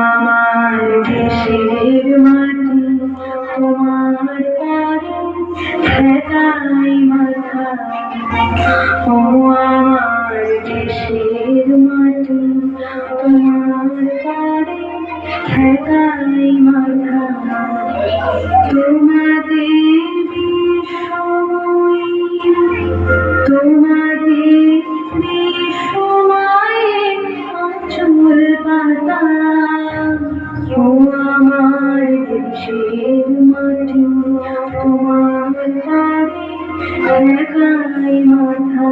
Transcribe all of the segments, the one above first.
আমার দেশের মাটি তোমার পারে ঠেকাই মাথা। ও আমার দেশের মাটি তোমার পারে ঠেকাই মাথা। তোমাদের সময় তোমাদের সময়ে চুল পাতা। ও আমার দেশের মাটি তোমার পারে ঠেকাই মাথা।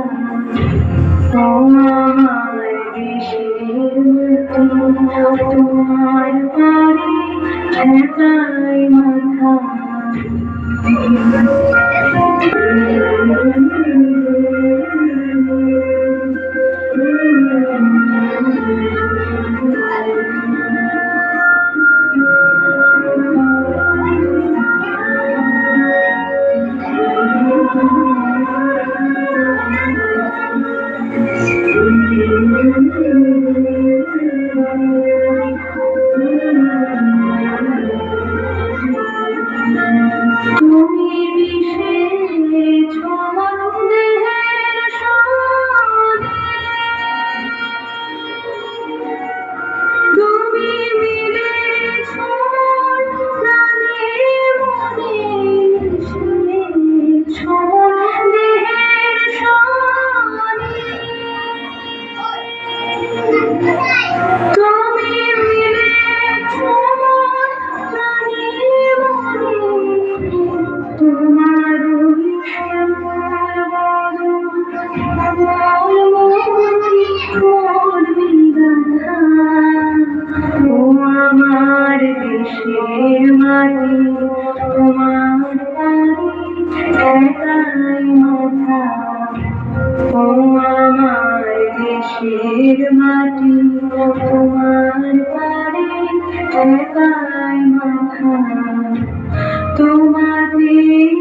ও আমার দেশের মাটি তোমার পারে ঠেকাই মাথা। তুমি বিশেষ দেহের তুমি মিলেছ প্রাণে মনে দেহের তুমি মিলেছ প্রাণে মনে। তোমার ও আমার দেশের মাটি তোমার পারে ঠেকাই মাথা। ও আমার দেশের মাটি তোমার পারে ঠেকাই মাথা। তোমাদের